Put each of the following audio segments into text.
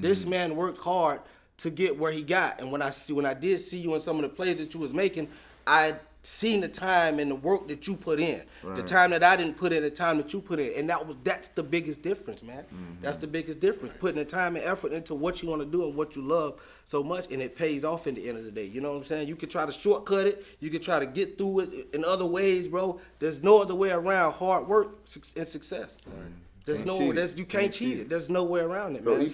This man worked hard to get where he got. And when I did see you in some of the plays that you was making, I seen the time and the work that you put in. Right. The time that I didn't put in, the time that you put in. And that's the biggest difference, man. That's the biggest difference. Putting the time and effort into what you want to do and what you love so much, and it pays off in the end of the day. You know what I'm saying? You can try to shortcut it. You can try to get through it in other ways, bro. There's no other way around hard work and success. Right. You can't cheat it. There's no way around it, man.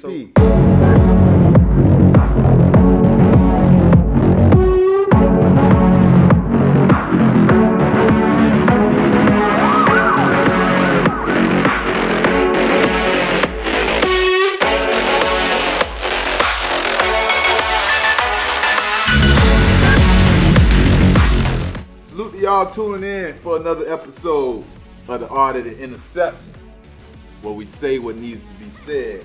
Salute to y'all tuning in for another episode of The Art of the Interception, where we say what needs to be said.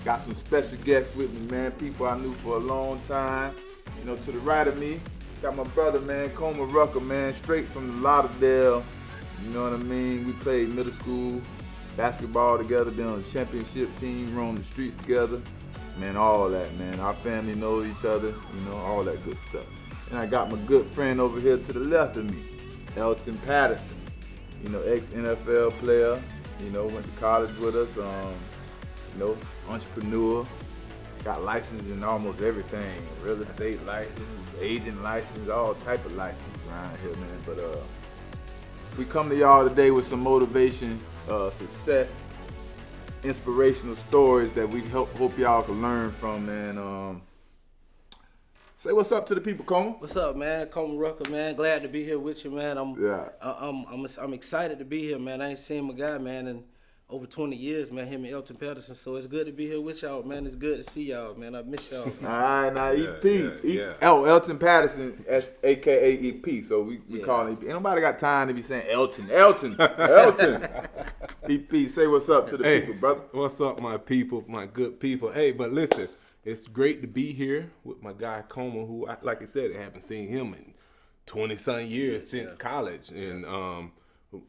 Got some special guests with me, man. People I knew for a long time. You know, to the right of me, got my brother, man, Comer Rucker, man, straight from the Lauderdale. You know what I mean? We played middle school basketball together, been on the championship team, roamed the streets together. Man, all that, man. Our family knows each other, you know, all that good stuff. And I got my good friend over here to the left of me, Elton Patterson. You know, ex-NFL player, you know, went to college with us, you know, entrepreneur, got licensed in almost everything, real estate license, agent license, all type of license around here, man. But we come to y'all today with some motivation, success, inspirational stories that we hope y'all can learn from, man. Say what's up to the people, Comer. What's up, man? Comer Rucker, man. Glad to be here with you, man. I'm excited to be here, man. I ain't seen my guy, man, in over 20 years, man. Him and Elton Patterson. So it's good to be here with y'all, man. It's good to see y'all, man. I miss y'all. All right, now EP. Oh, Elton Patterson, a.k.a. EP. So we call him EP. Ain't nobody got time to be saying Elton. EP, say what's up to the people, brother. What's up, my people, my good people. Hey, but listen. It's great to be here with my guy Comer, who, like I said, I haven't seen him in 20-some years since college. And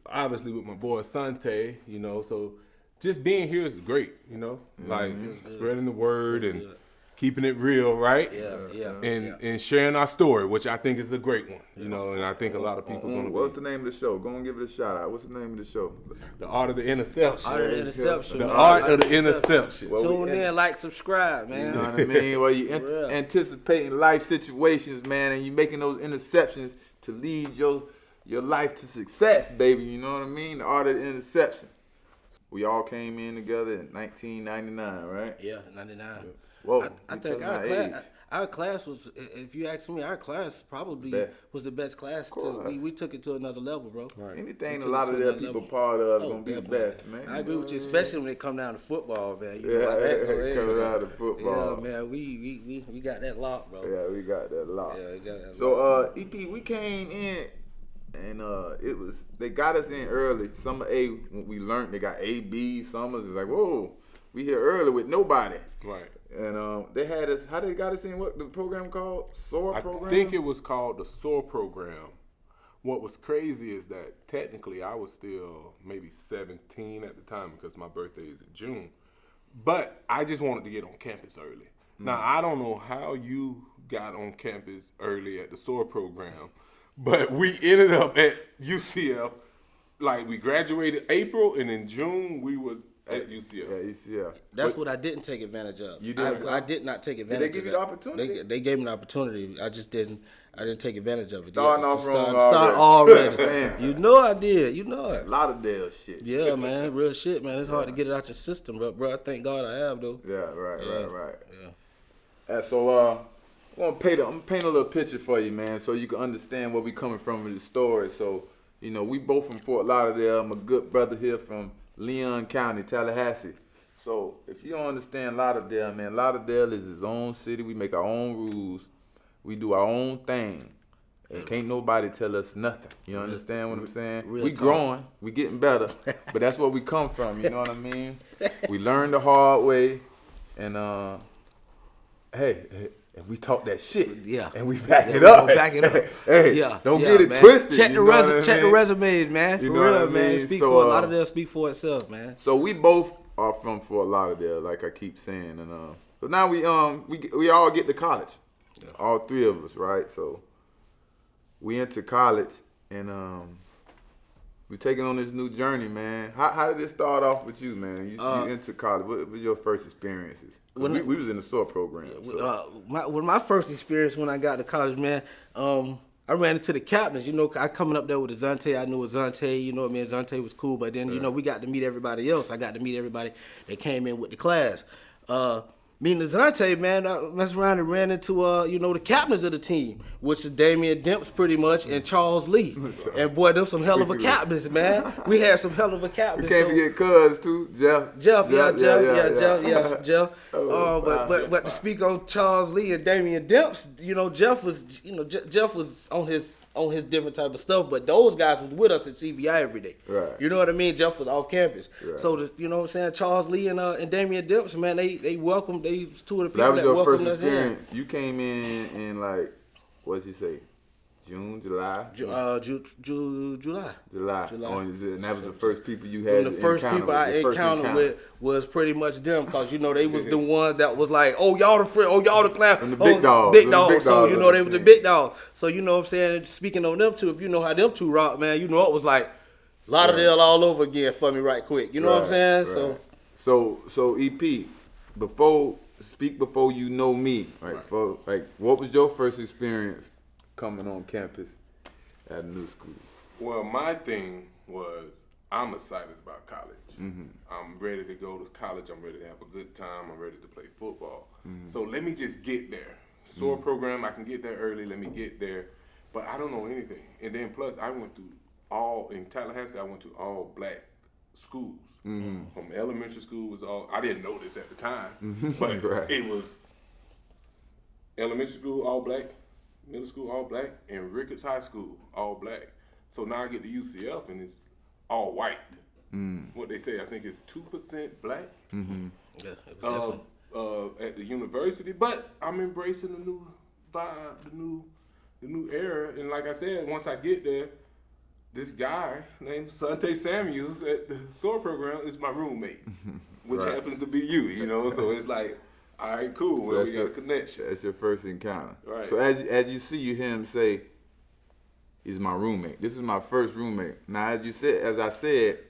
obviously with my boy Asante, you know, so just being here is great, you know, like spreading the word and keeping it real, right? And sharing our story, which I think is a great one, you know, and I think a lot of people going to What's the name of the show? Go and give it a shout out. What's the name of the show? The Art of the Interception. Art of the Interception. The Art of the Interception. Tune in, like, subscribe, man. You know what I mean? Well, you anticipating life situations, man, and you making those interceptions to lead your life to success, baby. You know what I mean? The Art of the Interception. We all came in together in 1999, right? Yeah, 99. Whoa, I think our class was, if you ask me, our class probably was the best class. We took it to another level, bro. Right. Anything a lot of their people part of going to be the best, man. I agree with you, especially when it come down to football, man. Come down to football. Yeah, man, we got that lock, bro. Yeah, we got that lock. Yeah, we got that lock. So, EP, we came in, and they got us in early. Summer A, when we learned they got A, B, summers. It's like, whoa, we here early with nobody. Right. And they had us, how they got us in, what the program called? SOAR program? I think it was called the SOAR program. What was crazy is that technically I was still maybe 17 at the time because my birthday is in June. But I just wanted to get on campus early. Now, I don't know how you got on campus early at the SOAR program, but we ended up at UCF. Like, we graduated April, and in June we was at UCF. Yeah, UCF. That's what I didn't take advantage of. You didn't? I did not take advantage of Did they give you the opportunity? They gave me an opportunity. I didn't take advantage of it. Starting off wrong Start already. You know I did. You know it. Lauderdale shit. Yeah, man. Real shit, man. It's hard to get it out your system, bro. I thank God I have, though. Yeah, right. Yeah. So, I'm gonna paint a little picture for you, man, so you can understand where we coming from with the story. So, you know, we both from Fort Lauderdale. I'm a good brother here from Leon County, Tallahassee. So if you don't understand Lauderdale, man, Lauderdale is its own city. We make our own rules. We do our own thing. And can't nobody tell us nothing. You understand what I'm saying? We growing. We getting better. But that's where we come from. You know what I mean? We learned the hard way. And, hey, and we talk that shit. Yeah. And we back it up. Back it up. Hey, don't get it twisted. Check the resumes, man. For real, man. A lot of them speak for itself, man. So we both are from Fort Lauderdale, like I keep saying. And So now we all get to college, all three of us, right? So we enter college and we're taking on this new journey, man. How did it start off with you, man? You entered college. What was your first experiences? We was in the SOAR program. So. My first experience when I got to college, man, I ran into the captains. You know, I coming up there with Asante. I knew Asante. You know what I mean? Asante was cool. But then, you know, we got to meet everybody else. I got to meet everybody that came in with the class. Me and Asante, man, I messed around and ran into, you know, the captains of the team, which is Damian Demps pretty much and Charles Lee. And boy, them some hell of a captains, man. We had some hell of a captains. We can't forget Cuz too, Jeff. Jeff. But to speak on Charles Lee and Damian Demps, you know, Jeff was on his different type of stuff, but those guys was with us at CVI every day. Right. You know what I mean? Jeff was off campus. Right. So, you know what I'm saying? Charles Lee and Damian Demps, man, they welcomed, they was two of the So people that that was your first welcomed us experience. You came in like, what did you say? June, July? July. July. July. And that was the first people you had And the first people I encountered with was pretty much them, because, you know, they was the ones that was like, oh, y'all the friend, oh, y'all the class. And the big dogs. Big dogs. So, you know, they was the big dogs. So, you know what I'm saying? Speaking on them two, if you know how them two rock, man, you know it was like Lauderdale all over again for me right quick. You know what I'm saying? Right. So EP, speak before you know me, right? What was your first experience coming on campus at a new school? Well, my thing was I'm excited about college. Mm-hmm. I'm ready to go to college. I'm ready to have a good time. I'm ready to play football. Mm-hmm. So let me just get there. SOAR program, I can get there early. Let me get there. But I don't know anything. And then plus, I went through in Tallahassee, I went to all black schools. Mm-hmm. From elementary school was all, I didn't know this at the time, but right. It was elementary school all black, middle school all black, and Ricketts High School all black. So now I get to UCF and it's all white. Mm. What they say, I think it's 2% black. Mm-hmm. Yeah, at the university, but I'm embracing the new vibe, the new era. And like I said, once I get there, this guy named Asante Samuels at the SOAR program is my roommate, which happens to be you, you know. So it's like, all right, cool. Well, we got a connection. That's your first encounter. Right. So as you see, you hear him say, he's my roommate. This is my first roommate. Now, as I said,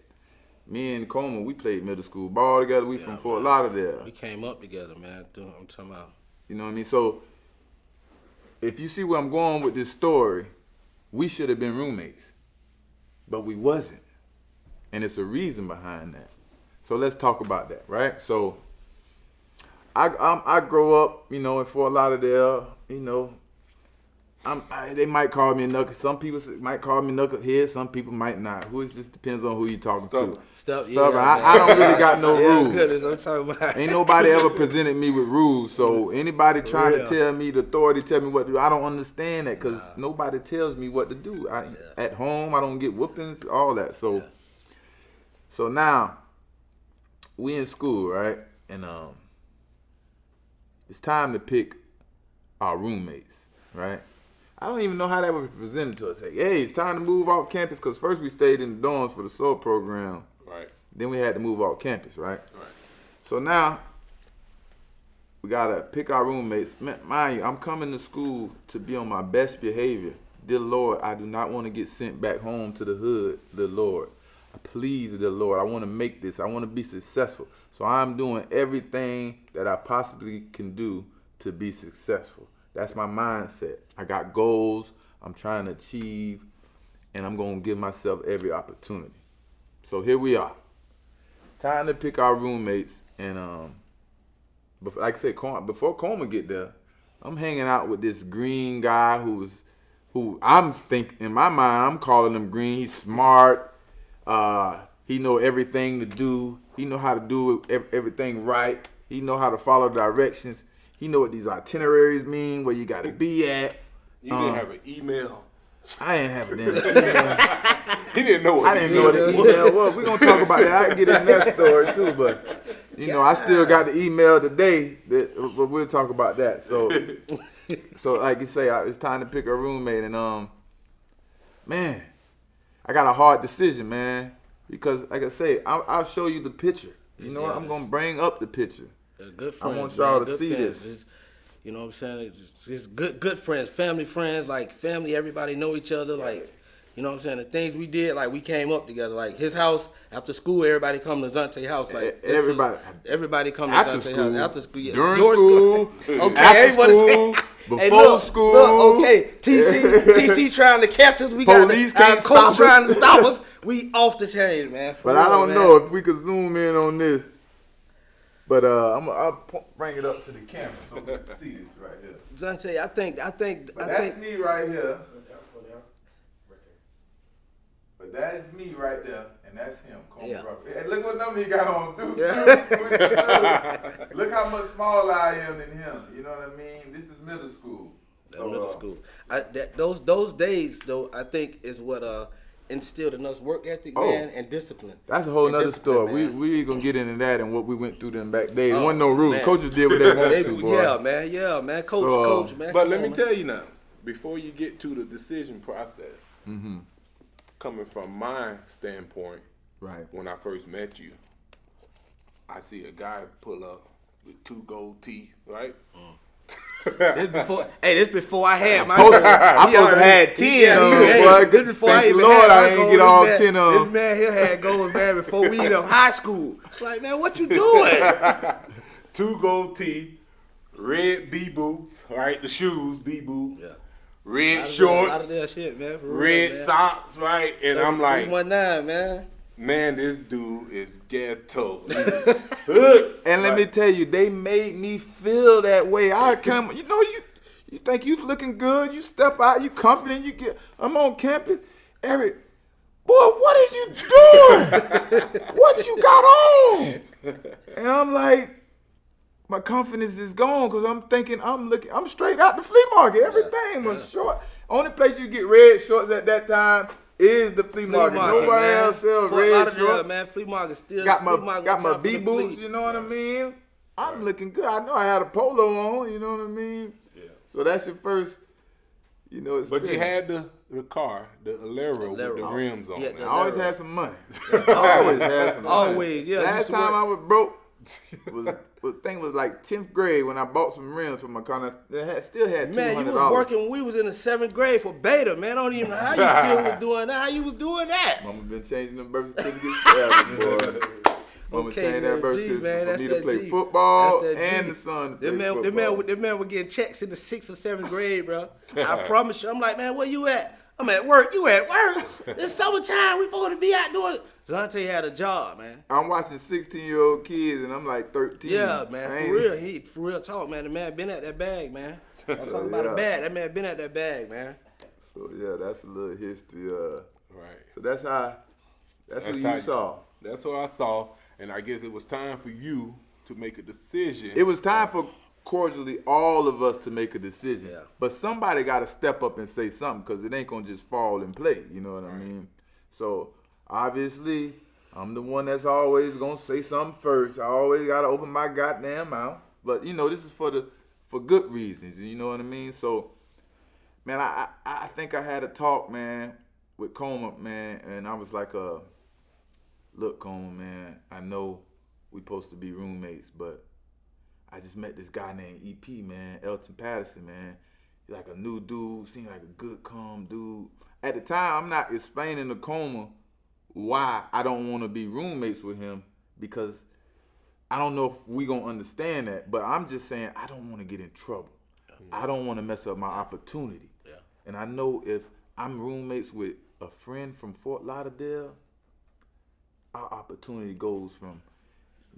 me and Coleman, we played middle school ball together. We from Fort Lauderdale. We came up together, man. I'm talking about. You know what I mean? So if you see where I'm going with this story, we should have been roommates. But we wasn't. And it's a reason behind that. So let's talk about that, right? So I grow up, you know, in Fort Lauderdale, you know. They might call me a knuckle. Some people might call me knucklehead. Some people might not. It just depends on who you talking to. Stubborn. I don't really got no rules. Good, I'm talking about. Ain't nobody ever presented me with rules. So anybody trying to tell me, the authority tell me what to do, I don't understand that because nobody tells me what to do. At home, I don't get whoopings, all that. So now we in school, right? And it's time to pick our roommates, right? I don't even know how that was presented to us. Like, hey, it's time to move off campus because first we stayed in the dorms for the SOAR program. Right. Then we had to move off campus, right? Right. So now we gotta pick our roommates. Mind you, I'm coming to school to be on my best behavior. Dear Lord, I do not want to get sent back home to the hood, dear Lord. Please, dear Lord, I want to make this. I want to be successful. So I'm doing everything that I possibly can do to be successful. That's my mindset. I got goals I'm trying to achieve, and I'm going to give myself every opportunity. So here we are. Time to pick our roommates, and like I said, before Coleman get there, I'm hanging out with this green guy who I'm thinking, in my mind, I'm calling him green. He's smart. He know everything to do. He know how to do everything right. He know how to follow directions. He know what these itineraries mean, where you got to be at. You didn't have an email. I didn't have a damn email. He didn't know what I didn't know what an email was. We're going to talk about that. I can get in that story too, but, you know, I still got the email today, but we'll talk about that. So like you say, it's time to pick a roommate, and, man, I got a hard decision, man, because, like I say, I'll show you the picture. You know, I'm going to bring up the picture. Good friends. I want y'all man. to Good see friends. this. It's, you know what I'm saying? It's good friends, friends, like family. Everybody know each other, like. You know what I'm saying? The things we did, like we came up together. Like his house after school, everybody come to Asante house. Like everybody come to After Asante school, house after school. Yeah. during school, Okay, after everybody school, say- before Hey, look, school. Look, okay, TC trying to catch us. We Police got our can't stop coach us. trying to stop us. We off the chain, man. For But real, I don't man. know if we could zoom in on this. But I'll bring it up to the camera so we can see this right here. Asante, I think. But that's me right here. But that is me right there, and that's him. Yeah. Hey, look what number he got on, dude. Yeah. Look how much smaller I am than him. You know what I mean? This is middle school. Middle school. Those days though, I think is what instilled in us work ethic, man, and discipline. That's a whole And nother discipline, story. man. We gonna get into that and what we went through them back days. There Oh, wasn't no rules. man. Coaches did what they wanted to, boy. Yeah, man. Coach, man. But come let on, me man. tell you now, before you get to the decision process, Mm-hmm. coming from my standpoint, Right. when I first met you, I see a guy pull up with 2 gold teeth, right? This before I had my. I supposed to have 10 of them, boy. This before Thank I you, even Lord, had I my ain't goals. get all This 10 of This them. man here had goals, man, before we left high school. Like, man, what you doing? 2 gold teeth, red B boots, right? The shoes, B boots, Yeah. red A lot shorts, of that shit, man. For real, red man. socks, right? And I'm like, 319, man. man, this dude is ghetto. And let me tell you, they made me feel that way. I come, you think you looking good, you step out, you confident, I'm on campus. Eric, boy, what are you doing? What you got on? And I'm like, my confidence is gone because I'm thinking I'm straight out the flea market. Everything was short. Only place you get red shorts at that time is the flea market. Nobody man. else sells Fort red Lauderdale, shorts. man. Flea market still. Got flea market my top for B the boots, fleet. you know what I mean? I'm looking good. I know I had a polo on, you know what I mean? Yeah. So that's your first, experience. But you had the car, the Alero with the rims on Yeah, it. I always had some money. Always had some money. Always, yeah. Last used to time work- I was broke was like 10th grade when I bought some rims for my car. And I still had $200. Man, you was working when we was in the 7th grade for beta, man. I don't even know how you still was doing that. How you was doing that? Mama been changing them birth certificates forever, boy. Mama Okay, changed that birth G, certificate man, for that's me to that play G. football That's that and G. the son to play Them football. man were getting checks in the 6th or 7th grade, bro. I promise you. I'm like, man, where you at? I'm at work. You at work? It's summertime. We supposed to be out doing it. Asante had a job, man. I'm watching 16-year-old kids and I'm like 13. Yeah, man, I ain't- for real. For real talk, man. The man been at that bag, man. I'm talking about a bag. That man been at that bag, man. So yeah, that's a little history. Right. So that's who you saw. That's what I saw, and I guess it was time for you to make a decision. It was time for cordially all of us to make a decision. Yeah. But somebody got to step up and say something because it ain't gonna just fall and play. You know what I mean? So obviously, I'm the one that's always gonna say something first. I always gotta open my goddamn mouth. But this is for good reasons. You know what I mean? So, man, I think I had a talk, man, with Coma, man, and I was like, look, Coma, man, I know we supposed to be roommates, but I just met this guy named EP, man, Elton Patterson, man. He's like a new dude, seemed like a good, calm dude. At the time, I'm not explaining to Coma why I don't want to be roommates with him because I don't know if we gonna understand that, but I'm just saying I don't want to get in trouble. I don't want to mess up my opportunity. Yeah. And I know if I'm roommates with a friend from Fort Lauderdale, our opportunity goes from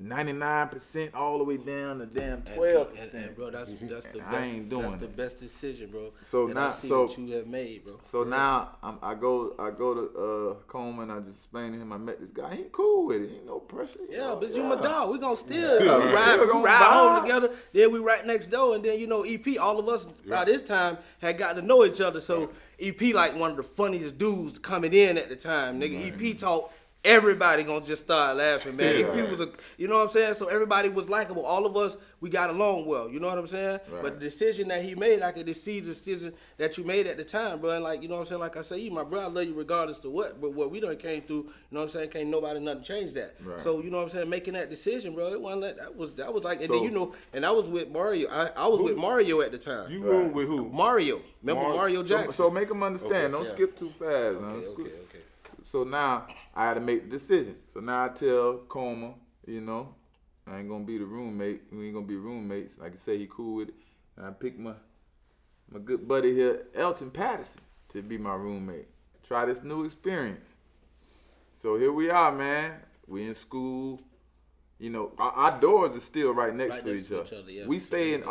99% all the way down to damn 12%. And bro, that's the best. I ain't doing That's the it. best decision, bro. So that now- I see so- what you have made, bro. So now I go to Coleman. I just explained to him I met this guy. He cool with it. Ain't no pressure. Yeah, but you my dog. We gonna still Yeah, we we ride, still we gonna ride vibe. home together. Then we right next door, and then EP. All of us by this time had got to know each other. So EP like one of the funniest dudes coming in at the time. Nigga, EP talk everybody gonna just start laughing, man. Yeah. EP was you know what I'm saying? So everybody was likable. All of us, we got along well. You know what I'm saying? Right. But the decision that he made, I could see the decision that you made at the time, bro. And like, you know what I'm saying? Like I say, you my brother, I love you regardless to what. But what we done came through, you know what I'm saying? Can't nobody nothing change that. Right. So you know what I'm saying? Making that decision, bro. It wasn't that was like, and So- then you know, and I was with Mario. I was with Mario at the time. You room with who? Mario. Remember Mario Jackson? So make them understand. Okay. Don't Yeah. skip too fast. Okay. So now I had to make the decision. So now I tell Coma, you know, I ain't gonna be the roommate. We ain't gonna be roommates. Like I say, he cool with it. And I picked my good buddy here, Elton Patterson, to be my roommate. Try this new experience. So here we are, man. We in school. You know, our doors are still right next to each other. Yeah. We stay in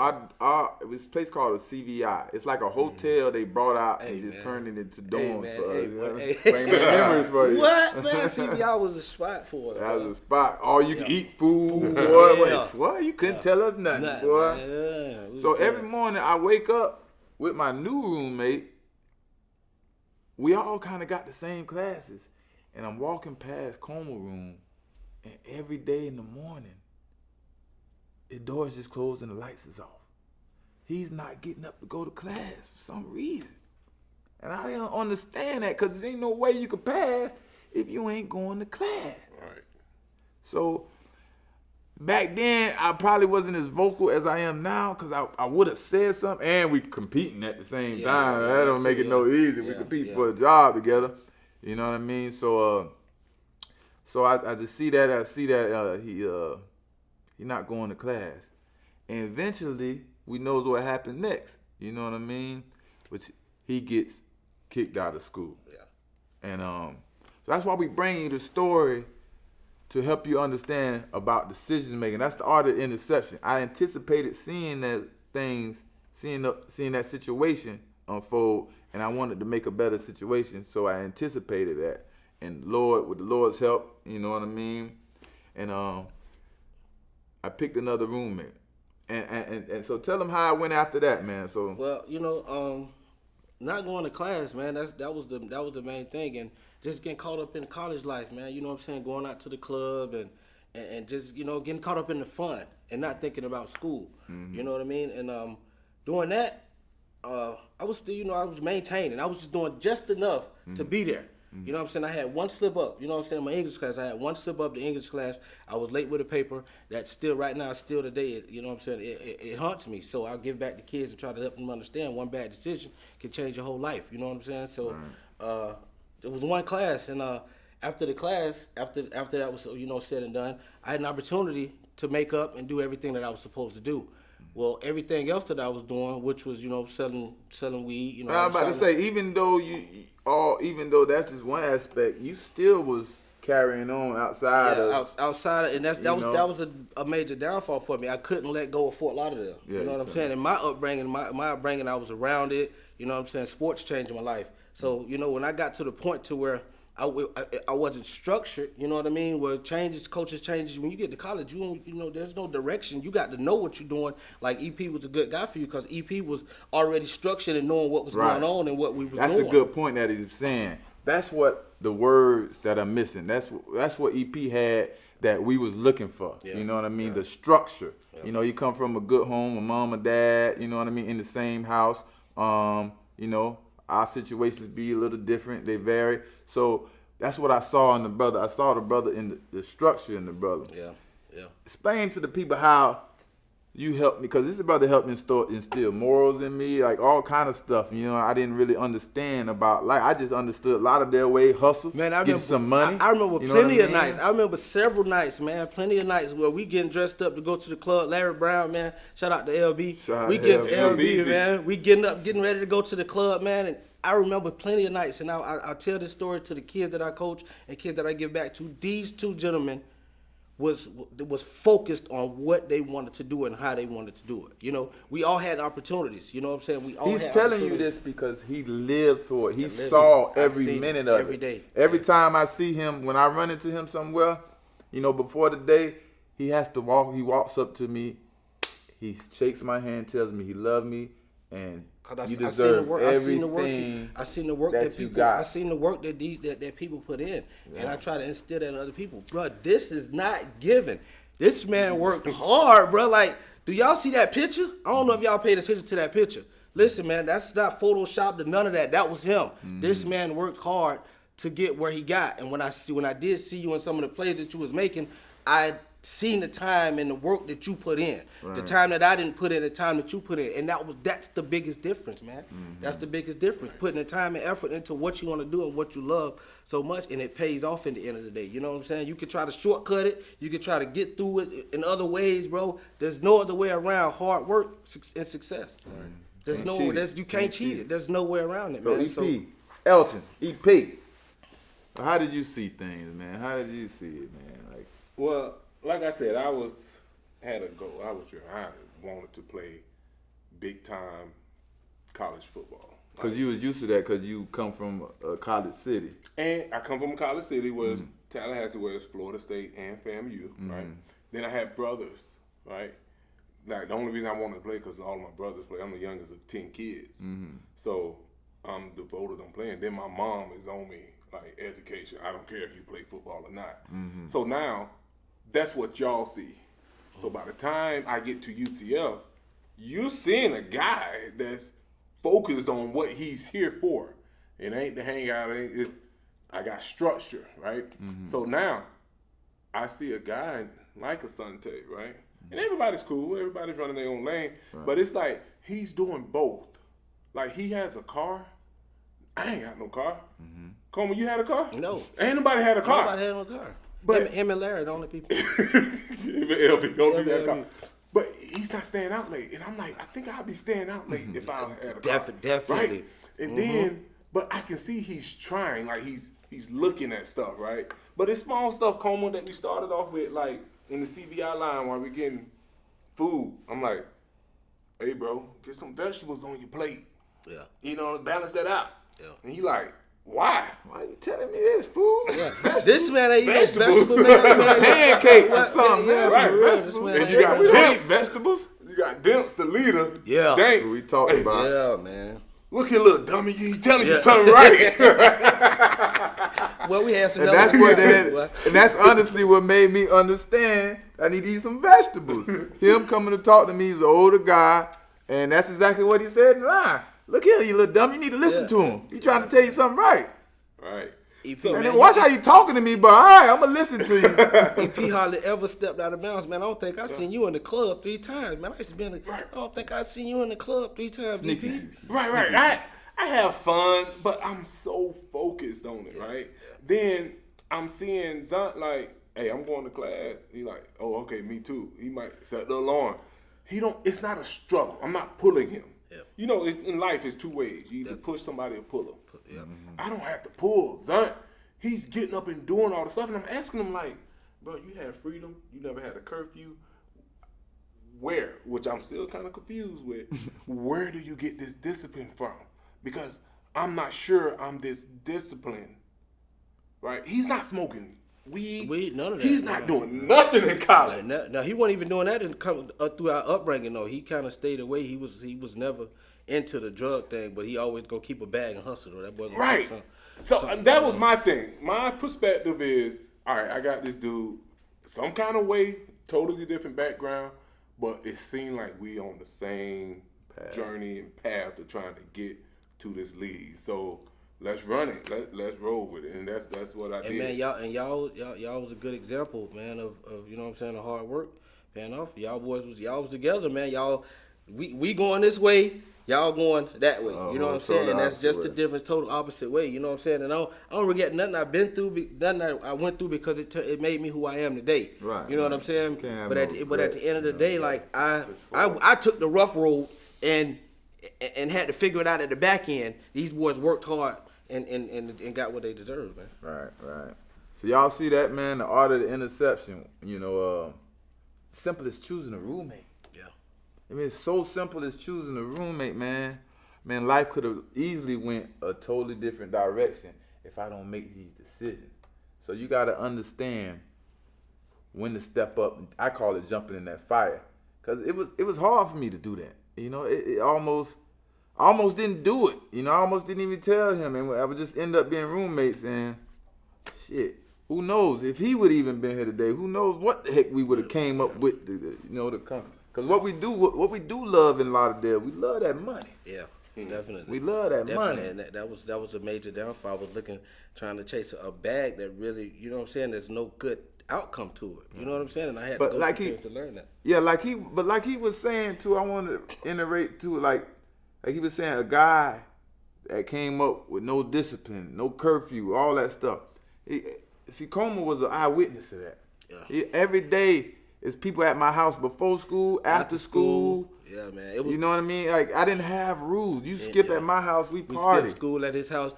this place called a CVI. It's like a hotel they brought out and just turned it into dorms for us. You know? Bring back memories for you. What, man? CBI was a spot for us. That bro. was a spot. All you can eat food, boy. Yeah. What? You couldn't tell us nothing, Nothing, boy. man. Yeah, it was So good. every morning I wake up with my new roommate. We all kind of got the same classes. And I'm walking past Coma room, and every day in the morning, the door's just closed and the lights is off. He's not getting up to go to class for some reason. And I don't understand that because there ain't no way you can pass if you ain't going to class. Right. So back then, I probably wasn't as vocal as I am now because I would have said something. And we competing at the same time. Yeah, That don't make it no easy. We Yeah, compete yeah. for a job together. You know what I mean? So I just see that he not going to class. And eventually, we knows what happened next. You know what I mean? Which he gets kicked out of school. Yeah. And so that's why we bring you the story to help you understand about decision making. That's the art of interception. I anticipated seeing that situation unfold, and I wanted to make a better situation, so I anticipated that. And with the Lord's help, you know what I mean? And I picked another roommate. And so tell them how I went after that, man. So Well, you know, not going to class, man. That was the main thing, and just getting caught up in college life, man. You know what I'm saying? Going out to the club and just, you know, getting caught up in the fun and not thinking about school. Mm-hmm. You know what I mean? And doing that, I was still, you know, I was maintaining. I was just doing just enough to be there. You know what I'm saying? I had one slip up. You know what I'm saying? My English class, I had one slip up the English class. I was late with a paper. That still, right now, still today, you know what I'm saying? It haunts me. So I'll give back to kids and try to help them understand one bad decision can change your whole life. You know what I'm saying? So it was one class. And after the class, after that was, you know, said and done, I had an opportunity to make up and do everything that I was supposed to do. Well, everything else that I was doing, which was, you know, selling weed, you know. I'm about to say, even though that's just one aspect, you still was carrying on outside of. Outside of, and that was a major downfall for me. I couldn't let go of Fort Lauderdale. Yeah, you know what I'm saying? And my upbringing, I was around it. You know what I'm saying? Sports changed my life. So, you know, when I got to the point to where I wasn't structured, you know what I mean? Where coaches changes. When you get to college, you know, there's no direction. You got to know what you're doing. Like EP was a good guy for you because EP was already structured and knowing what was going on and what we was doing. That's a good point that he's saying. That's what the words that are missing. That's what EP had that we was looking for. Yeah. You know what I mean? The structure. Yeah. You know, you come from a good home, a mom and dad, you know what I mean, in the same house. You know, our situations be a little different. They vary. So that's what I saw in the brother. I saw the brother in the structure in the brother. Yeah. Explain to the people how you helped me, because this brother helped me instill morals in me, like all kind of stuff. You know, I didn't really understand about life. I just understood a lot of their way, hustle, Man, I get remember some money. I remember you know plenty what I of mean? nights. I remember several nights, man. Plenty of nights where we getting dressed up to go to the club. Larry Brown, man. Shout out to LB. Shout out we to getting LB. LB, man. We getting up, getting ready to go to the club, man. And I remember plenty of nights, and I tell this story to the kids that I coach and kids that I give back to. These two gentlemen was focused on what they wanted to do and how they wanted to do it. You know, we all had opportunities. You know what I'm saying? We all. He's had telling you opportunities. this because he lived through it. He lived saw it. I've every seen minute it of every it. day. Every time I see him, when I run into him somewhere, you know, before the day, he has to walk. He walks up to me. He shakes my hand, tells me he loves me, and Cause You I seen the deserve work. everything I seen the work that that you people. got. I seen the work that that people put in, and I try to instill that in other people. Bro, this is not given. This man worked hard, bro. Like, do y'all see that picture? I don't know if y'all paid attention to that picture. Listen, man, that's not photoshopped or none of that. That was him. This man worked hard to get where he got. And when I did see you in some of the plays that you was making, I seen the time and the work that you put in. The time that I didn't put in, the time that you put in. And that's the biggest difference, man. That's the biggest difference. Putting the time and effort into what you want to do and what you love so much, and it pays off in the end of the day. You know what I'm saying? You can try to shortcut it. You can try to get through it in other ways, bro. There's no other way around hard work and success. There's you can't cheat it. There's no way around it, So man. EP, Elton, EP. How did you see things, man? How did you see it, man? Like, Well, like I said, I had a goal. I wanted to play big time college football. cause you was used to that, cause you come from a college city. And I come from a college city, was Tallahassee, where it's Florida State and FAMU, right? Then I had brothers, right? Like, the only reason I wanted to play because all of my brothers play. I'm the youngest of 10 kids. So I'm devoted on playing. Then my mom is on me, like, education. I don't care if you play football or not. So now, that's what y'all see. So by the time I get to UCF, you're seeing a guy that's focused on what he's here for. It ain't to hang out. I got structure, right? So now, I see a guy like Asante, right? And everybody's cool. Everybody's running their own lane. But it's like he's doing both. Like, he has a car. I ain't got no car. Coleman, you had a car? No. Ain't nobody had a car. Nobody had no car. But him and Larry, the only people. LB, don't do that car. LB. But he's not staying out late. And I'm like, I think I'd be staying out late if I had a car. Definitely. Right? And then, but I can see he's trying. Like, he's looking at stuff, right? But it's small stuff, Coleman, that we started off with, like, in the CBI line while we're getting food. I'm like, hey, bro, get some vegetables on your plate. Yeah. You know, balance that out. Yeah. And he like, why? Why you telling me this, fool? Yeah. This man ain't eating Vegetables. vegetable, man. Pancakes or something, man. Right. Vegetables. This man And you got we don't Dimps. eat vegetables. You got Dimps, the leader. Yeah. Dang. We talking about. Yeah, man. Look here, little dummy. You telling you something right. Well, we had some And hell that's of what food, they had, boy. and that's honestly what made me understand I need to eat some vegetables. Him coming to talk to me, he's an older guy, and that's exactly what he said in line. Look here, you little dumb, you need to listen to him. He trying to tell you something right. Right. EP, And man, then watch how you talking to me, but all right, I'm gonna listen to you. EP hardly ever stepped out of bounds, man. I don't think I seen you in the club 3 times, man. I used to be in the. Right. I don't think I seen you in the club 3 times, Sneaky. EP. Right. I have fun, but I'm so focused on it, right? Then I'm seeing Zont like, hey, I'm going to class. He like, oh, okay, me too. He might set the alarm. It's not a struggle. I'm not pulling him. Yep. You know, in life, it's 2 ways. You either push somebody or pull them. Yep. I don't have to pull. Zont, he's getting up and doing all the stuff, and I'm asking him like, bro, you had freedom. You never had a curfew. Where? Which I'm still kind of confused with. Where do you get this discipline from? Because I'm not sure I'm this disciplined. Right? He's not smoking weed. None of that. He's not doing nothing in college. No, he wasn't even doing that through our upbringing. though. He kind of stayed away. He was never into the drug thing, but he always go keep a bag and hustle. That boy gonna Right. do So that was my thing. My perspective is, all right, I got this dude, some kind of way, totally different background, but it seemed like we on the same journey and path to trying to get to this league. So let's run it. Let's roll with it. And that's what I did. Man, y'all was a good example, man, of you know what I'm saying, the hard work paying off. Y'all was together, man. Y'all we going this way, y'all going that way. You know what I'm saying? And that's just a different, total opposite way. You know what I'm saying? And I don't regret nothing I've been through, nothing I went through, because it made me who I am today. Right. You know what I'm saying? Can't have But no at the end of the day, regrets. like I took the rough road and had to figure it out at the back end. These boys worked hard and got what they deserved, man. Right. So y'all see that, man? The art of the interception. You know, simple as choosing a roommate. Yeah. I mean, it's so simple as choosing a roommate, man. Man, life could have easily went a totally different direction if I don't make these decisions. So you got to understand when to step up. I call it jumping in that fire, because it was hard for me to do that. You know, it almost, I almost didn't do it. You know, I almost didn't even tell him, and I would just end up being roommates. And shit, who knows if he would even been here today? Who knows what the heck we would have came up with, to come. Because what we do love in Lauderdale, we love that money. Yeah, definitely. We love that money. And that was a major downfall. I was trying to chase a bag that really, you know what I'm saying, there's no good outcome to it. You know what I'm saying? And I had to go to learn that. Yeah, like he was saying too, I want to iterate too, like he was saying, a guy that came up with no discipline, no curfew, all that stuff. Como was an eyewitness to that. Yeah. Every day is people at my house before school, after school. Yeah, man. You know what I mean? Like, I didn't have rules. You skip at my house, we party. We skipped school at his house.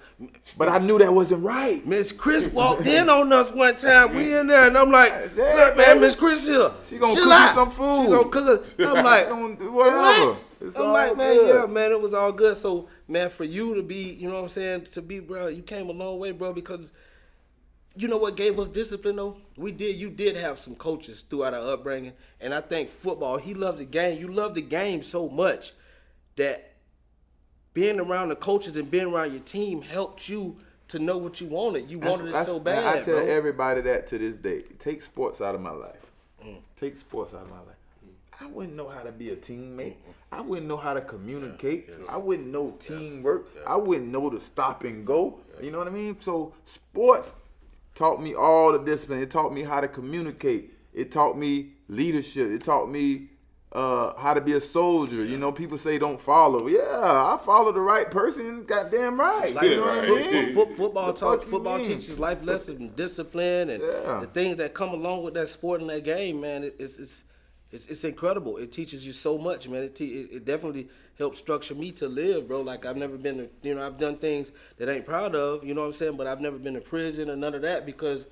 But I knew that wasn't right. Miss Chris walked in on us one time. We in there, and I'm like, man, Miss Chris here. She gonna cook us some food. She gonna cook us. I'm like, whatever. What? I'm like, man, yeah, man, it was all good. So, man, for you to be, you know what I'm saying, bro, you came a long way, bro, because you know what gave us discipline, though? You did have some coaches throughout our upbringing, and I think football, he loved the game. You love the game so much that being around the coaches and being around your team helped you to know what you wanted. You wanted it so bad, I tell bro. everybody that to this day. Take sports out of my life. Take sports out of my life. I wouldn't know how to be a teammate. I wouldn't know how to communicate. I wouldn't know teamwork. I wouldn't know to stop and go. You know what I mean? So sports taught me all the discipline. It taught me how to communicate. It taught me leadership. It taught me how to be a soldier. You know, people say don't follow. Yeah, I follow the right person. Goddamn right. You know what I mean? Football teaches life lessons and discipline and the things that come along with that sport and that game, man. It's incredible. It teaches you so much, man. It definitely helped structure me to live, bro. Like, I've never been to, I've done things that I ain't proud of, you know what I'm saying? But I've never been to prison or none of that because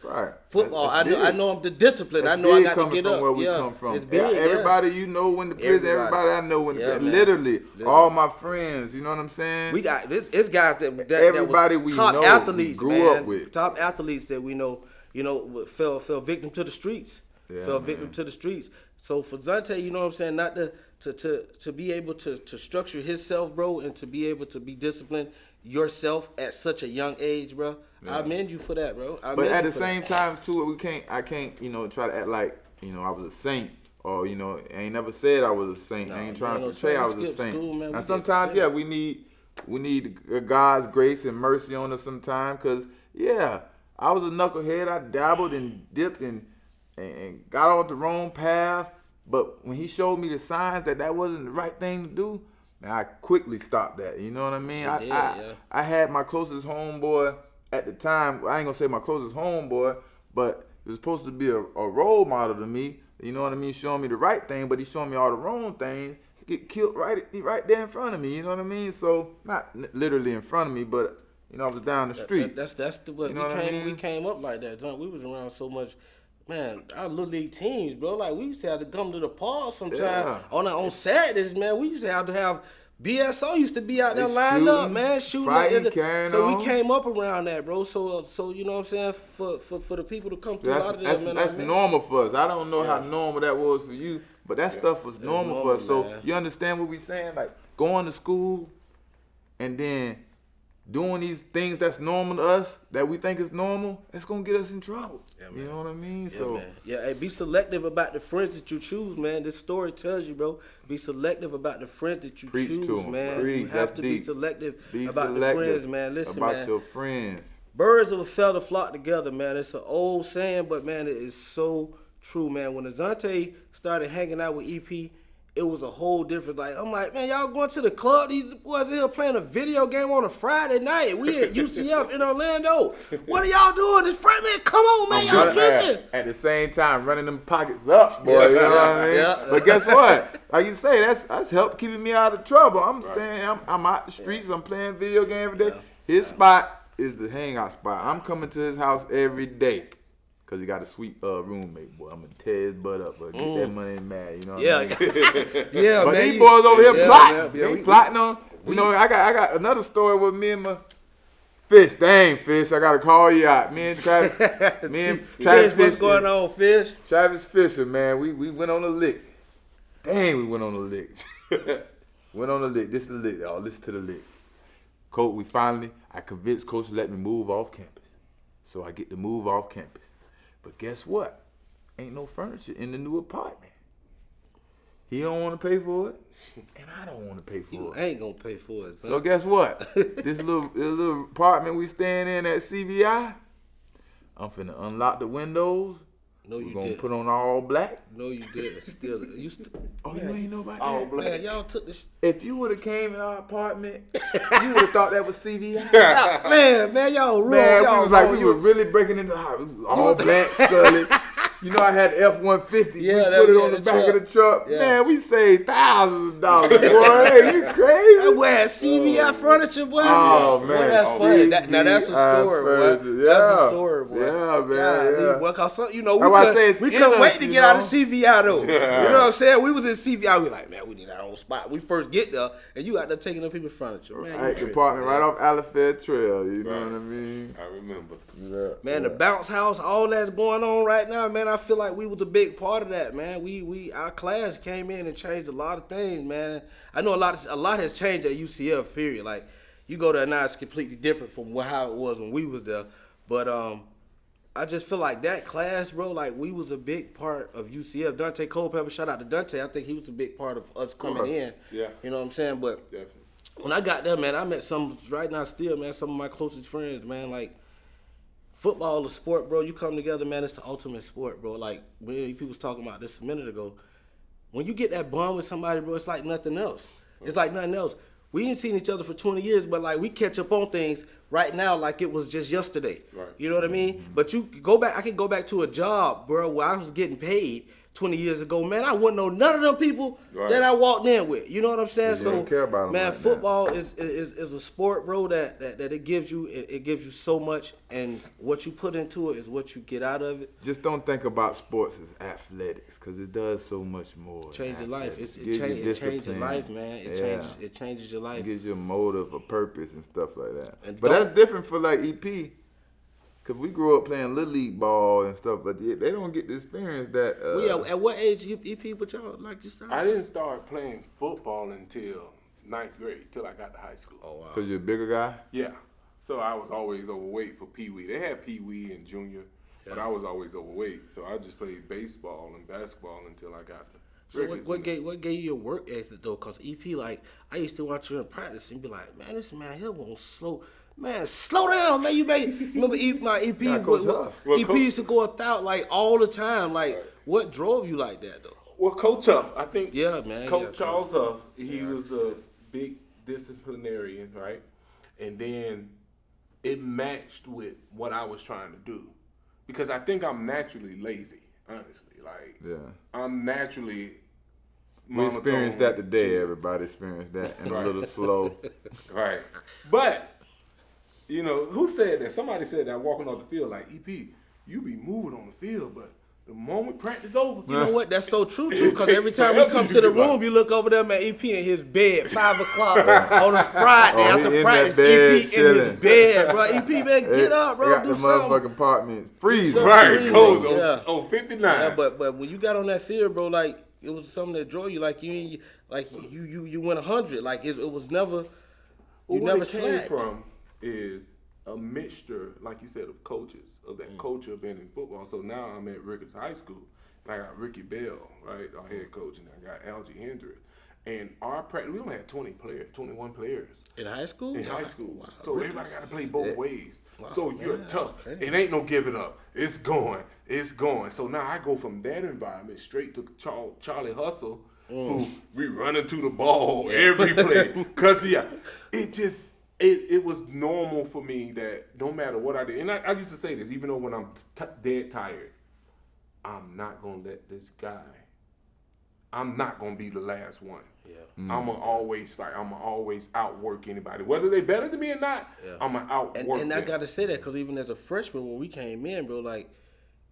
football, I know I'm the discipline. I know I got to get up. Where we come from. It's big, everybody you know when the prison, everybody I know when the prison. Literally, all my friends, you know what I'm saying? We got, it's guys that everybody was we top know, athletes, grew up with. Top athletes that we know, fell victim to the streets. Victim to the streets. So for Zante, you know what I'm saying, not to be able to structure himself, bro, and to be able to be disciplined yourself at such a young age, bro. I commend you for that, bro. But at the same time, too, I can't, try to act like, I was a saint. Or, I ain't never said I was a saint. I ain't trying to portray I was a saint. Now sometimes, we need God's grace and mercy on us sometimes. Because, I was a knucklehead. I dabbled and dipped and got off the wrong path. But when he showed me the signs that wasn't the right thing to do, man, I quickly stopped that. You know what I mean? I had my closest homeboy at the time. I ain't gonna say my closest homeboy, but he was supposed to be a role model to me. You know what I mean? Showing me the right thing, but he showing me all the wrong things. He get killed right there in front of me. You know what I mean? So not literally in front of me, but I was down the street. That's the way we came up like that. We was around so much. Man, our little league teams, bro, like we used to have to come to the park sometime on Saturdays, man. We used to have BSO used to be out there lined up, man, shooting. So we came up around that, bro. So you know what I'm saying, for the people to come through a lot of that, man. That's normal for us. I don't know how normal that was for you, but that stuff was normal for us. So you understand what we saying? Like going to school and then doing these things that's normal to us, that we think is normal, it's gonna get us in trouble. You know what I mean? Hey, be selective about the friends that you choose, man. This story tells you, bro. Be selective about the friends that you choose, man. You have to be selective about the friends, man. Listen, man. About your friends. Birds of a feather flock together, man. It's an old saying, but man, it is so true, man. When Asante started hanging out with EP, it was a whole different, I'm like, man, y'all going to the club? These boys here playing a video game on a Friday night. We at UCF in Orlando. What are y'all doing? This Friday, man, come on, man, y'all tripping. At the same time, running them pockets up, boy, you know what I mean? Yeah. But guess what? Like you say, that's helped keeping me out of trouble. I'm out the streets, I'm playing video game every day. His spot is the hangout spot. I'm coming to his house every day. Cause he got a sweet roommate, boy. I'm gonna tear his butt up, but get that money in mad, you know what I mean? But man, these boys over here plotting. They plotting on. I got another story with me and my Fish. Dang, Fish, I gotta call you out. Me and Travis Fisher. What's going on, Fish? Travis Fisher, man. We went on a lick. Dang, we went on a lick. Went on the lick. This is the lick, y'all. Listen to the lick. Coach, I convinced Coach to let me move off campus. So I get to move off campus. But guess what? Ain't no furniture in the new apartment. He don't want to pay for it, and I don't want to pay for You it. ain't gonna pay for it. Son. So guess what? This little apartment we staying in at CVI, I'm finna unlock the windows. No, We're you gonna didn't. put on all black. No, you didn't. Still, Oh, you ain't know about All that? black. Man, y'all took this. If you would have came in our apartment, you would have thought that was CVI. Man, y'all wrong. Man, y'all we was like, wrong. we were really breaking into the house. It was all black, scully. You know, I had the F-150. Yeah, we that- put it yeah, on the the back truck. of the truck. Yeah. Man, we saved thousands of dollars. Boy, hey, you crazy? That boy had CVI furniture, boy. Oh, Boy, man. that's funny. Now that's a CVI story, boy. furniture. That's Yeah. a story, boy. Yeah, man, Golly, yeah. boy, cause some, you know, That's why I say we it's we in couldn't us, wait to you get out of know? CVI though. Yeah. You know what I'm saying? We was in CVI. We like, man, we need our own spot. We first get there, and you out there taking up people's furniture, man. Right, you tripping, apartment man. right off Alafed Trail. You know Right. what I mean? I remember. Yeah, Man, yeah. the bounce house, all that's going on right now, man. I feel like we was a big part of that, man. Our class came in and changed a lot of things, man. I know a lot has changed at UCF. Period. Like you go there now, it's completely different from how it was when we was there. But I just feel like that class, bro. Like we was a big part of UCF. Dante Culpepper, shout out to Dante. I think he was a big part of us coming in. Yeah. You know what I'm saying? But Definitely. when I got there, man, I met some right now still, man, some of my closest friends, man. Like football is sport, bro. You come together, man, it's the ultimate sport, bro. Like people was talking about this a minute ago. When you get that bond with somebody, bro, it's like nothing else. It's like nothing else. We ain't seen each other for 20 years, but like we catch up on things right now like it was just yesterday. Right. You know what I mean? But you go back, I can go back to a job, bro, where I was getting paid 20 years ago, man. I wouldn't know none of them people Right. that I walked in with. You know what I'm saying? You don't care about 'em man, right now. football is a sport, bro, that it gives you so much, and what you put into it is what you get out of it. Just don't think about sports as athletics, because it does so much more. Change your life. Athletics. It Gives you changes your discipline. life, man. It changes your It life. gives you a motive, a purpose, and stuff like that. And But don't- that's different for like EP, because we grew up playing Little League ball and stuff, but they don't get to experience that. Well, yeah, at what age you EP y'all like you started? I didn't start playing football until 9th grade, till I got to high school. Oh wow. Because you're a bigger guy? Yeah. So I was always overweight for Pee Wee. They had Pee Wee and Junior, but I was always overweight. So I just played baseball and basketball until I got the So Ricketts. what gave you your work ethic though? Cause EP, like I used to watch you in practice and be like, man, this man here won't slow. Man, slow down, man. You remember my EP? Yeah, Coach Huff. Well, EP Coach- used to go without like all the time. Like, Right. what drove you like that though? Well, Coach Huff, I think. Yeah, man, Coach yeah, Charles Huff, he was a big disciplinarian, right? And then it matched with what I was trying to do, because I think I'm naturally lazy, honestly. Like, Yeah. I'm naturally. We experienced that monotone, today. chill. Everybody experienced that, and Right. a little slow. Right. But, you know, who said that? Somebody said that walking off the field, like, EP, you be moving on the field, but the moment practice over, You know what? That's so true too. Cause every time we come to the room, you look over there, man. EP in his bed, 5 o'clock on a Friday Oh, he after in practice. that bed, EP in his chilling. bed, bro. EP, man, get up, They bro. got Do the something. motherfucking apartment freezing. something. right, Freezing, cold yeah. on 59. Yeah, but when you got on that field, bro, like it was something that drove you. Like you ain't like you went 100. Like it was never. You Well, never what it came slacked. from is a mixture, like you said, of coaches, of that culture of being in football. So now I'm at Ricketts High School, and I got Ricky Bell, right, our head coach, and I got Algie Hendricks. And our practice, we only had 21 players. In high school? In high school. Wow. So everybody got to play both ways. So you're man, tough. that's crazy. It ain't no giving up. It's going. It's going. So now I go from that environment straight to Charlie Hustle, who we running to the ball every play. Because, it was normal for me that no matter what I did, and I used to say this, even though when I'm dead tired, I'm not going to let this guy, I'm not going to be the last one. Yeah. I'm going to always fight. I'm going to always outwork anybody. Whether they better than me or not, I'm going to outwork And I them. got to say that because even as a freshman, when we came in, bro, like,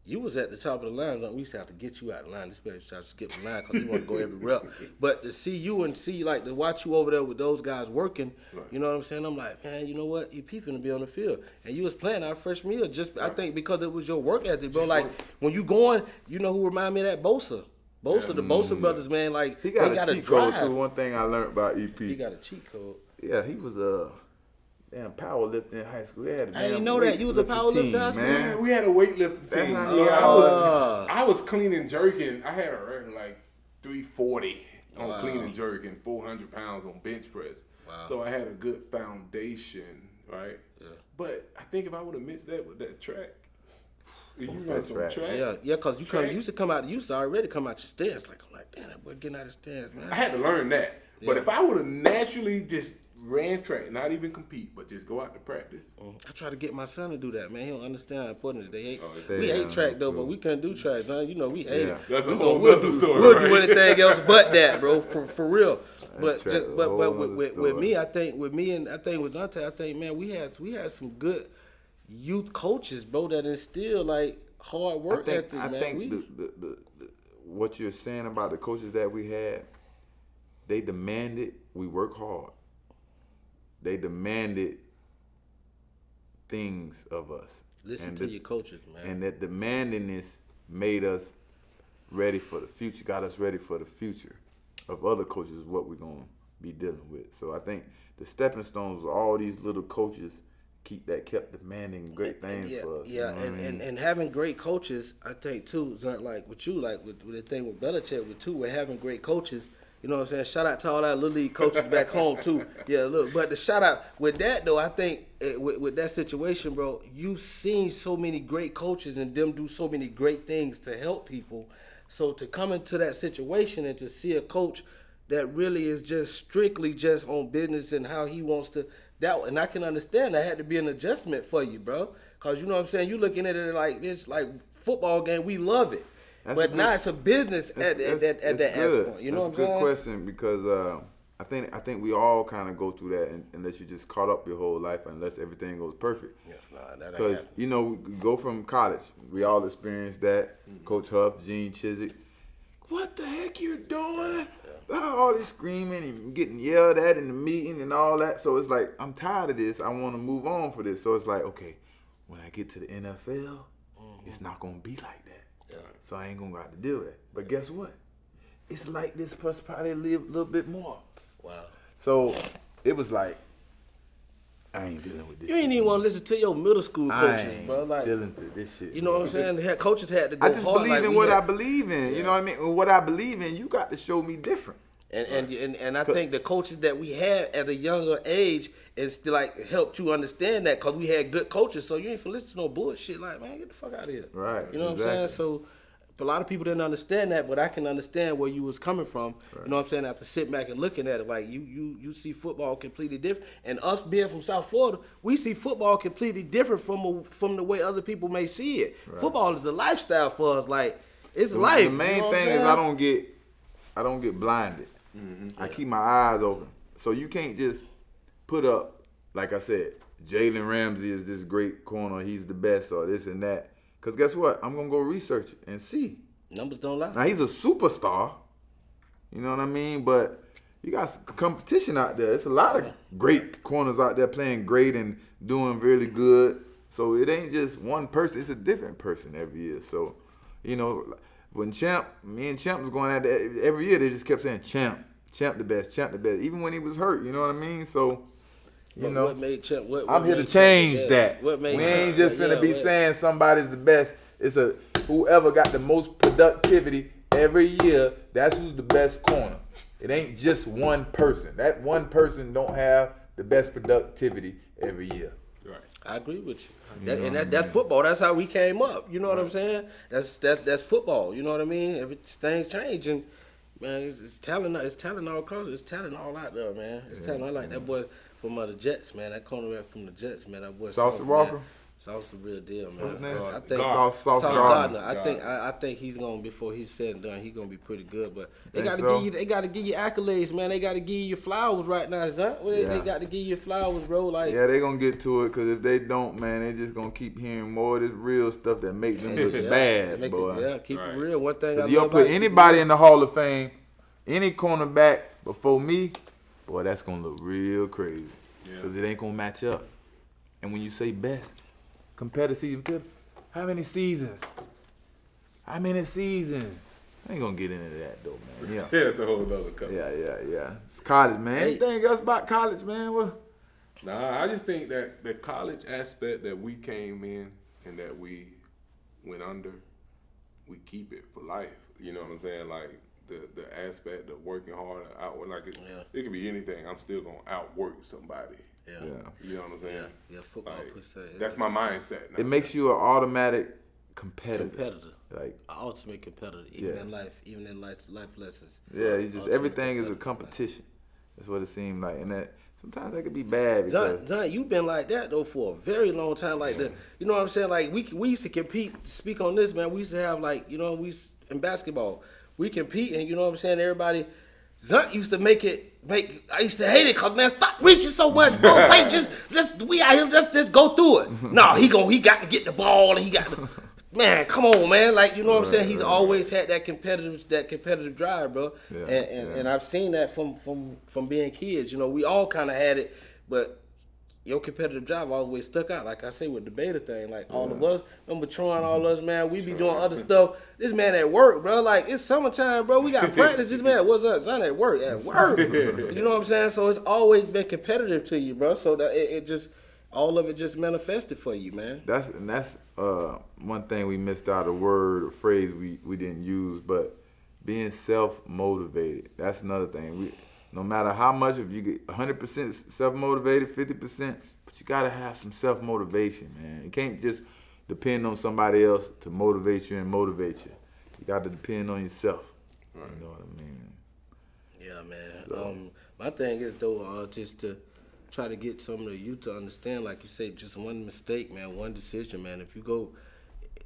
you was at the top of the line. We used to have to get you out of the line. This man used to have to skip the line because he want to go every rep. But to see you and to watch you over there with those guys working, Right. you know what I'm saying? I'm like, man, you know what? EP finna be on the field. And you was playing our freshman year I think because it was your work ethic, bro. Like, when you going, you know who remind me of that? Bosa. Bosa brothers, man, like He got they got a a cheat code drive. too. One thing I learned about EP. He got a cheat code. Yeah, he was damn powerlifting in high school. He had a I didn't damn know that. You was a weightlifting powerlifter team, in high school? man. Yeah, we had a weightlifting That's team. how So he I was clean and jerking. I had a record like 340 on clean and jerking, 400 pounds on bench press. Wow. So I had a good foundation, right? Yeah. But I think if I would have mixed that with that track, you That got some track. track. Yeah, cause you Track. used to already come out your stance. Like I'm like, damn, that boy getting out of stance, man. I had to learn that. But Yeah. if I would have naturally just ran track, not even compete, but just go out to practice. I try to get my son to do that, man. He don't understand how important it is. Oh, We yeah, hate track though, true. but we couldn't do track, son. You know, we hate Yeah. it. That's a We whole we'll nother do- story, We'll do right? anything else but that, bro. For real. But track just, is a but whole with nother me, story. I think with me and I think with Asante, I think man, we had some good youth coaches, bro, that instill like hard work ethic, I man. think the what you're saying about the coaches that we had, they demanded we work hard. They demanded things of us. Listen And to the- your coaches, man. And that demandingness made us ready for the future, got us ready for the future of other coaches, is what we're going to be dealing with. So I think the stepping stones of all these little coaches kept demanding great things for us. Yeah, you know what I mean? and having great coaches, I think too, is not like with you, like with the thing with Belichick, with too, we're having great coaches. You know what I'm saying? Shout out to all our little league coaches back home too. Yeah, look, but the shout out with that though, I think with that situation, bro, you've seen so many great coaches and them do so many great things to help people. So to come into that situation and to see a coach that really is just strictly just on business and how he wants to and I can understand that had to be an adjustment for you, bro. Cause you know what I'm saying, you looking at it like it's like football game, we love it. That's But a now good- it's a business at that point. You know what I'm saying? That's a good question because I think we all kind of go through that unless you just caught up your whole life, unless everything goes perfect. Yes, nah, that ain't Because happening. you know we go from college, we all experienced that. Coach Huff, Gene Chizik, what the heck you're doing? All this screaming and getting yelled at in the meeting and all that. So it's like I'm tired of this. I want to move on for this. So it's like okay, when I get to the NFL, it's not gonna be like that. Yeah. So I ain't gonna have to deal with it. But guess what? It's like this person probably live a little bit more. Wow. So it was like, I ain't dealing with this. You ain't shit even want to listen to your middle school I coaches, ain't bro. Like, dealing with this shit. you know what I'm saying? The head coaches had to go I just hard, believe like in we what had. I believe in. You Yeah. know what I mean? And what I believe in, you got to show me different. And I think the coaches that we had at a younger age and still like helped you understand that because we had good coaches. So you ain't for listen to no bullshit. Like, man, get the fuck out of here. Right, You know what I'm saying? exactly. So a lot of people didn't understand that, but I can understand where you was coming from. Right. You know what I'm saying? After sitting back and looking at it, like you see football completely different. And us being from South Florida, we see football completely different from the way other people may see it. Right. Football is a lifestyle for us. Like it's life. The main you know what I'm thing is saying? I don't get blinded. I keep my eyes open. So you can't just put up, like I said, Jalen Ramsey is this great corner, he's the best, or this and that. Because guess what? I'm going to go research it and see. Numbers don't lie. Now, he's a superstar. You know what I mean? But you got some competition out there. There's a lot of great corners out there playing great and doing really good. So it ain't just one person. It's a different person every year. So, you know, when me and Champ was going at that, every year they just kept saying, Champ the best, Champ the best. Even when he was hurt, you know what I mean? So, you know. What made Champ? I'm here to made Champ change the best? that. What made We Champ- ain't just finna be yeah, saying somebody's the best. It's whoever got the most productivity every year, that's who's the best corner. It ain't just one person. That one person don't have the best productivity every year. Right. I agree with you. That's football. That's how we came up. You know what I'm saying? That's football. You know what I mean? Things change and man, it's talent. It's talent all across. It's talent all out there, man. It's talent. I like that boy from the Jets, man. That cornerback from the Jets, man. That boy Sauce Sauce, Walker? man. Sauce the real deal, man. What's his name? I think Sauce Gardner. Gardner. I think he's gonna before he's said and done, he's gonna be pretty good. But they Think gotta so? give you accolades, man. They gotta give you your flowers right now, son. They Yeah. got to give you your flowers, bro. Like Yeah, they gonna get to it because if they don't, man, they just gonna keep hearing more of this real stuff that make them look bad, make boy. keep Right. it real. One thing I If love you about put you, anybody in the Hall of Fame, any cornerback before me, boy, that's gonna look real crazy. Because it ain't gonna match up. And when you say best, compare the season, how many seasons? How many seasons? I ain't gonna get into that though, man. Yeah. Yeah, it's a whole other couple. Yeah. It's college, man. Hey. Anything else about college, man? What? Nah, I just think that the college aspect that we came in and that we went under, we keep it for life. You know what I'm saying? Like the aspect of working hard, it could be anything. I'm still gonna outwork somebody. Yeah. You know what I'm saying? Yeah, football puts that. That's my mindset now. It makes you an automatic competitor. Like An ultimate competitor, even in life lessons. yeah, you just everything is a competition. That's what it seemed like, and that sometimes that could be bad because John, you've been like that though for a very long time. Like you know what I'm saying? Like we used to compete. Speak on this, man. We used to have in basketball, we compete, and you know what I'm saying. Everybody, Zunt used to I used to hate it because man, stop reaching so much, bro. Wait, just we out here, just go through it. No, he got to get the ball, and he got to. Man, come on, man. Like, you know what I'm saying? He's always had that competitive drive, bro. Yeah, And I've seen that from being kids. You know, we all kind of had it, but your competitive drive always stuck out. Like I say with the beta thing, like all of us, I'm Patron, all of us, man, we be doing other stuff. This man at work, bro. Like, it's summertime, bro. We got practice. This man, what's up? Son at work. You know what I'm saying? So it's always been competitive to you, bro. So that it just... all of it just manifested for you, man. That's one thing we missed out, a word or phrase we didn't use, but being self-motivated. That's another thing. No matter how much, if you get 100% self-motivated, 50%, but you gotta have some self-motivation, man. You can't just depend on somebody else to motivate you and motivate you. You gotta depend on yourself. Right. You know what I mean? Yeah, man. So. My thing is though, just to try to get some of the youth to understand, like you say, just one mistake, man, one decision, man.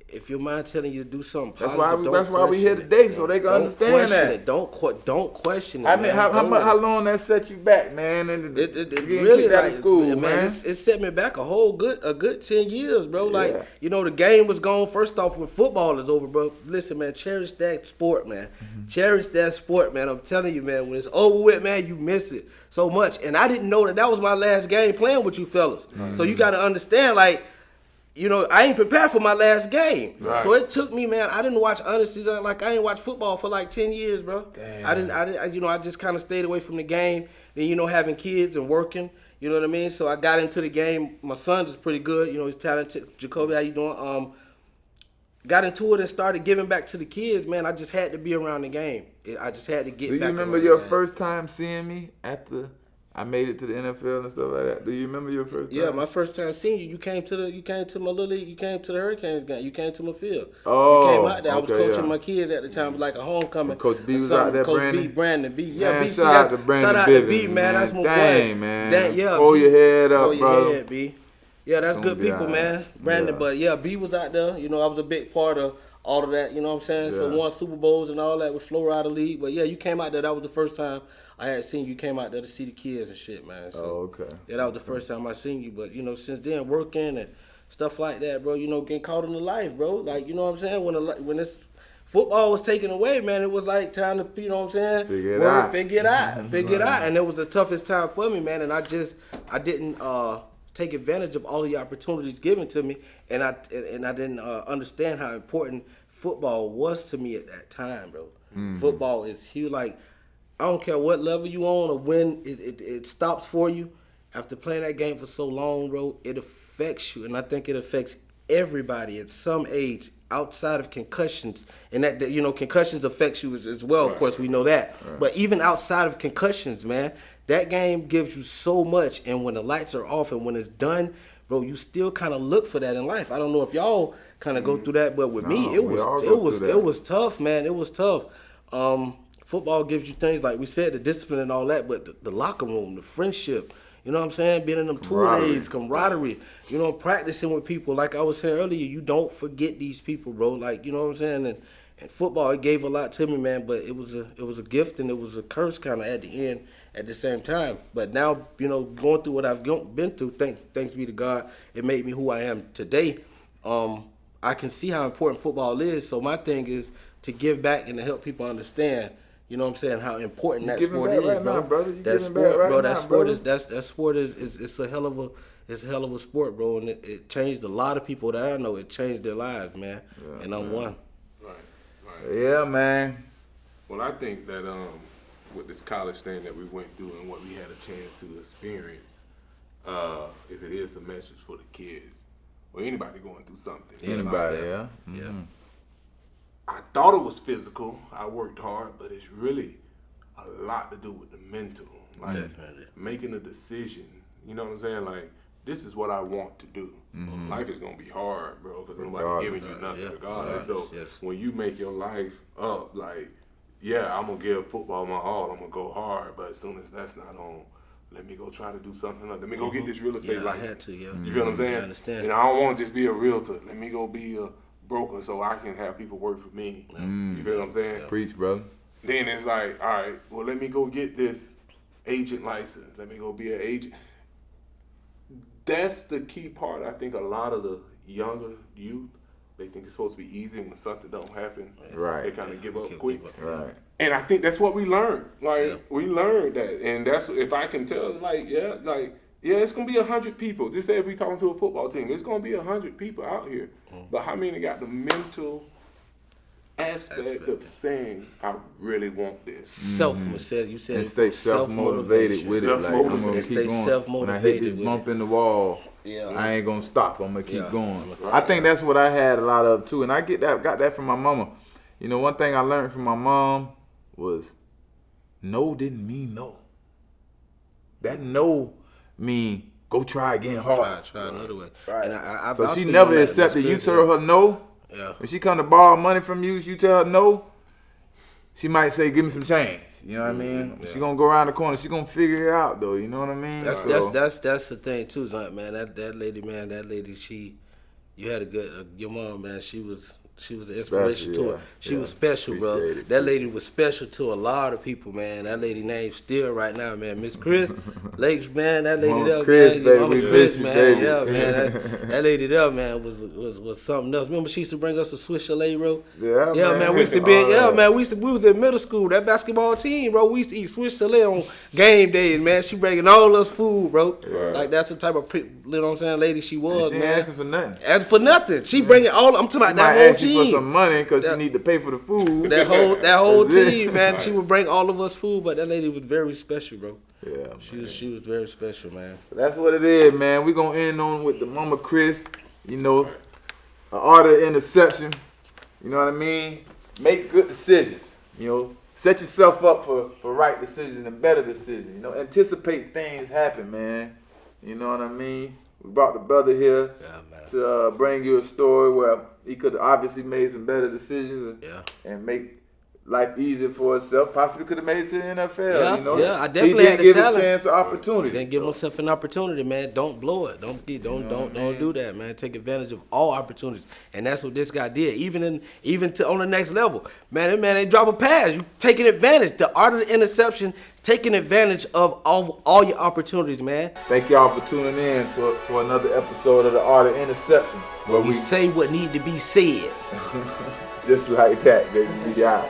If your mind telling you to do something positive, that's why we here today, so they can understand that. Don't question it. I mean, how long that set you back, man? And it really out of school, man. It set me back a good 10 years, bro. Like, you know, the game was gone. First off, when football is over, bro. Listen, man, cherish that sport, man. Mm-hmm. Cherish that sport, man. I'm telling you, man, when it's over with, man, you miss it so much. And I didn't know that was my last game playing with you fellas. Mm-hmm. So you got to understand, like, you know, I ain't prepared for my last game. Right. So it took me, man, I didn't watch honestly, like I ain't watched football for like 10 years, bro. Damn. I just kind of stayed away from the game. Then, you know, having kids and working, you know what I mean? So I got into the game. My son's is pretty good. You know, he's talented. Jacoby, how you doing? Got into it and started giving back to the kids, man. I just had to be around the game. I just had to get back. Do you remember your first time seeing me after I made it to the NFL and stuff like that? Do you remember your first time? Yeah, my first time seeing you. You came to my little league. You came to the Hurricanes game. You came to my field. Oh, you came out there. I was coaching my kids at the time. It was like a homecoming. Coach B was out there, Coach Brandon B. Yeah, man, B. Shout out to Brandon B, man. That's my boy. Dang, man. Yeah, hold your head up, hold brother. Your head, B. Yeah, that's good people, man. Brandon, but yeah, B was out there. You know, I was a big part of all of that. You know what I'm saying? Yeah. So won Super Bowls and all that with Florida League. But yeah, you came out there. That was the first time I had seen you. Came out there to see the kids and shit, man. So, okay. Yeah, that was the first time I seen you. But, you know, since then, working and stuff like that, bro, you know, getting caught in the life, bro. Like, you know what I'm saying? When this football was taken away, man, it was like time to, you know what I'm saying? Figure it out. And it was the toughest time for me, man. And I didn't take advantage of all the opportunities given to me. And I didn't understand how important football was to me at that time, bro. Mm-hmm. Football is huge. Like, I don't care what level you on or when it stops for you. After playing that game for so long, bro, it affects you. And I think it affects everybody at some age outside of concussions. And that you know, concussions affects you as well. Right. Of course, we know that. Right. But even outside of concussions, man, that game gives you so much. And when the lights are off and when it's done, bro, you still kind of look for that in life. I don't know if y'all kind of go through that, but with me, it was tough, man. It was tough. Football gives you things like we said, the discipline and all that, but the locker room, the friendship, you know what I'm saying? Being in them tour days, camaraderie, you know, practicing with people. Like I was saying earlier, you don't forget these people, bro. Like, you know what I'm saying? And football, it gave a lot to me, man, but it was a gift and it was a curse kind of at the end at the same time. But now, you know, going through what I've been through, thanks be to God, it made me who I am today. I can see how important football is, so my thing is to give back and to help people understand, you know what I'm saying, how important that sport is, right bro. Now, brother. That sport, right bro. That sport is that sport is it's a hell of a sport, bro, and it changed a lot of people that I know. It changed their lives, man. Yeah, and I'm one. Right. Yeah, man. Well, I think that with this college thing that we went through and what we had a chance to experience, if it is a message for the kids or anybody going through something. Anybody, like yeah. Yeah. I thought it was physical. I worked hard, but it's really a lot to do with the mental. Like Definitely. making a decision. You know what I'm saying? Like, this is what I want to do. Life is gonna be hard, bro, because nobody's giving you nothing regardless. So when you make your life up, like, yeah, I'm gonna give football my all. I'm gonna go hard, but as soon as that's not on, let me go try to do something else. Let me go get this real estate I license. had to, yeah. You feel what I'm saying? I understand. And I don't want to just be a realtor. Let me go be a broker so I can have people work for me. You feel what I'm saying? Preach, brother. Then it's like, all right, well, let me go get this agent license. Let me go be an agent. That's the key part. I think a lot of the younger youth, they think it's supposed to be easy. When something don't happen, Right. they kind of give up quick. Right. And I think that's what we learned. Like, we learned that. And that's, if I can tell, yeah, it's going to be 100 people. Just say if we talking to a football team, it's going to be 100 people out here. But how many got the mental aspect of saying, I really want this? You said And stay self-motivated with it. Like, I'm going to Stay keep going. When I hit this self-motivated bump with in the wall, Yeah. I ain't going to stop. I'm going to keep Yeah. going. Right. I think that's what I had a lot of, too. And I got that from my mama. You know, one thing I learned from my mom was no didn't mean no. That no mean go try again hard. Try another way. Right. And I So vouch she for never you on that, accepted Miss you Chris, tell her no. Yeah. When she come to borrow money from you, you tell her no, she might say, give me some change. You know what I mean? She gonna go around the corner, she gonna figure it out though, you know what I mean? That's the thing too, man. That lady, you had a good your mom, man. She was an inspiration to her. She was special, bro. Appreciate it. That lady was special to a lot of people, man. That lady name still right now, man. Miss Chris Lakes, man. That lady Mama there, Chris, man. baby, Mama we Chris, miss you, man. baby. Yeah, man. That lady there, man, was something else. Remember she used to bring us to Swiss Chalet, bro? Yeah, man. We used to be, we was in middle school. That basketball team, bro. We used to eat Swiss Chalet on game days, man. She bringing all us food, bro. Right. Like that's the type of, you know what I'm saying, lady she was, She ain't man. asking for nothing. Ask for nothing. She bringing all. I'm talking about She that might whole ask you for team. some money because she That- need to pay for the food. That whole That's it. team, man. She would bring all of us food, but that lady was very special, bro. Yeah, She was very special, man. that's what it is, man. We gonna end on with the Mama Chris, you know, an art of interception. You know what I mean? Make good decisions. You know, set yourself up for right decisions and better decisions. You know, anticipate things happen, man. You know what I mean? We brought the brother here Yeah, man. to bring you a story where he could have obviously made some better decisions and make life easier for himself. Possibly could have made it to the NFL. Yeah, you know? yeah, I definitely he had did the give talent. a chance, an opportunity. Then give myself an opportunity, man. Don't blow it. Don't do that, man. Take advantage of all opportunities, and that's what this guy did. Even on the next level, man. They drop a pass. You taking advantage. The art of the interception. Taking advantage of all your opportunities, man. Thank y'all for tuning in for another episode of the Art of Interception, where We say what need to be said. just like that, baby. We out.